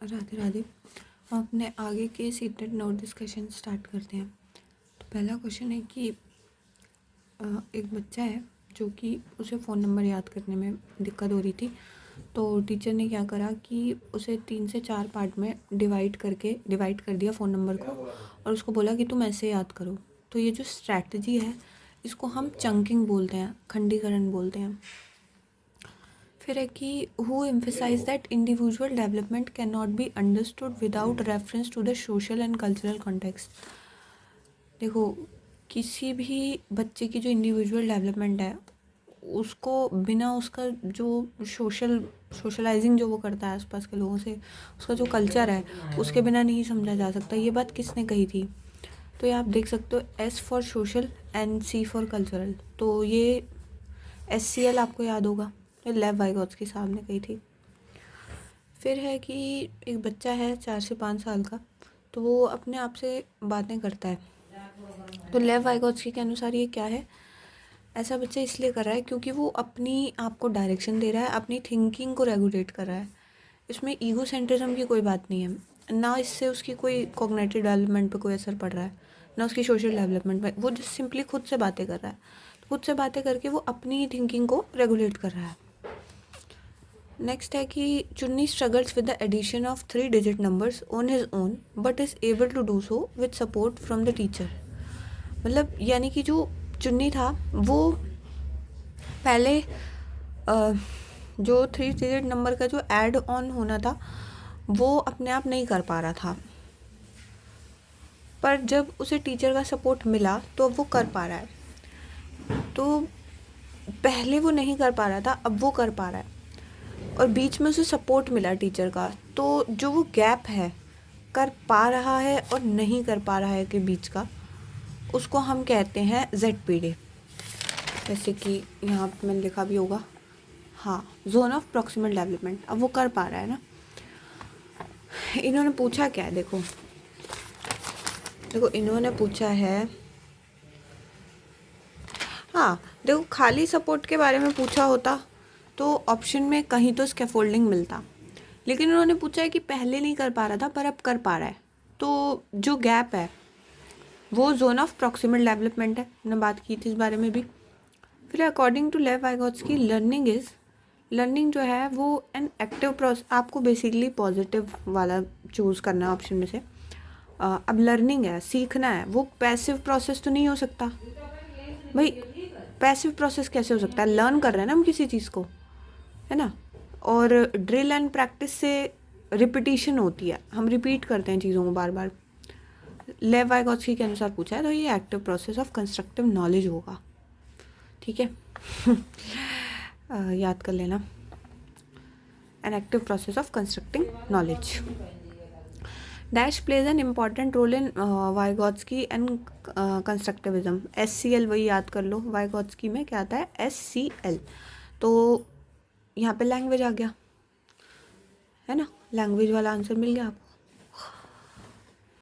राधे राधे। हम अपने आगे के सीक्रेट नोट डिस्कशन स्टार्ट करते हैं। तो पहला क्वेश्चन है कि एक बच्चा है जो कि उसे फ़ोन नंबर याद करने में दिक्कत हो रही थी। तो टीचर ने क्या करा कि उसे 3 से 4 पार्ट में डिवाइड कर दिया फ़ोन नंबर को, और उसको बोला कि तुम ऐसे याद करो। तो ये जो स्ट्रैटेजी है इसको हम चंकिंग बोलते हैं, खंडीकरण बोलते हैं। फिर है कि who emphasize that individual development can not be understood without reference to the social and cultural context. देखो, किसी भी बच्चे की जो इंडिविजुअल डेवलपमेंट है उसको बिना उसका जो सोशलाइजिंग जो वो करता है आसपास के लोगों से, उसका जो कल्चर है उसके बिना नहीं समझा जा सकता। ये बात किसने कही थी? तो ये आप देख सकते हो, S for social and C for cultural. तो ये SCL आपको याद होगा, ये लेव वाइगोत्स्की साहब ने कही थी। फिर है कि एक बच्चा है 4 से 5 साल का, तो वो अपने आप से बातें करता है। तो लेव वाइगोत्स्की के अनुसार ये क्या है? ऐसा बच्चा इसलिए कर रहा है क्योंकि वो अपनी आप को डायरेक्शन दे रहा है, अपनी थिंकिंग को रेगुलेट कर रहा है। इसमें ईगो सेंट्रिज्म की कोई बात नहीं है, ना इससे उसकी कोई कॉग्निटिव डेवलपमेंट पे कोई असर पड़ रहा है, ना उसकी सोशल डेवलपमेंट में। वो जस्ट सिंपली खुद से बातें कर रहा है। खुद से बातें करके वो अपनी थिंकिंग को रेगुलेट कर रहा है। नेक्स्ट है कि Chunni struggles with the addition of 3 digit numbers on his own but is able to do so with support from the teacher. मतलब यानी कि जो चुन्नी था वो पहले जो 3 डिजिट नंबर का जो ऐड ऑन होना था वो अपने आप नहीं कर पा रहा था, पर जब उसे टीचर का सपोर्ट मिला तो अब वो कर पा रहा है। तो पहले वो नहीं कर पा रहा था, अब वो कर पा रहा है, और बीच में उसे सपोर्ट मिला टीचर का। तो जो वो गैप है कर पा रहा है और नहीं कर पा रहा है के बीच का, उसको हम कहते हैं ZPD। जैसे कि यहाँ पे मैंने लिखा भी होगा, हाँ, जोन ऑफ प्रॉक्सिमल डेवलपमेंट। अब वो कर पा रहा है ना। इन्होंने पूछा क्या है, देखो इन्होंने पूछा है, हाँ देखो, खाली सपोर्ट के बारे में पूछा होता तो ऑप्शन में कहीं तो स्कैफोल्डिंग मिलता, लेकिन उन्होंने पूछा है कि पहले नहीं कर पा रहा था पर अब कर पा रहा है। तो जो गैप है वो जोन ऑफ प्रॉक्सिमल डेवलपमेंट है, मैंने बात की थी इस बारे में भी। फिर according to Lev Vygotsky learning जो है वो एन एक्टिव प्रोसेस। आपको बेसिकली पॉजिटिव वाला चूज़ करना है ऑप्शन में से। अब लर्निंग है, सीखना है, वो पैसिव प्रोसेस तो नहीं हो सकता भाई। पैसिव प्रोसेस कैसे हो सकता है? लर्न कर रहे हैं ना हम किसी चीज़ को, है ना। और ड्रिल एंड प्रैक्टिस से रिपीटिशन होती है, हम रिपीट करते हैं चीज़ों को बार बार। लेव वाइगोत्स्की के अनुसार पूछा है तो ये active process of constructive knowledge होगा, ठीक है। याद कर लेना, an active process of constructing knowledge. Dash plays an important role in Vygotsky and constructivism. SCL वही याद कर लो, वाइगोत्स्की में क्या आता है? SCL। तो यहाँ पे लैंग्वेज आ गया, है ना, लैंग्वेज वाला आंसर मिल गया आपको।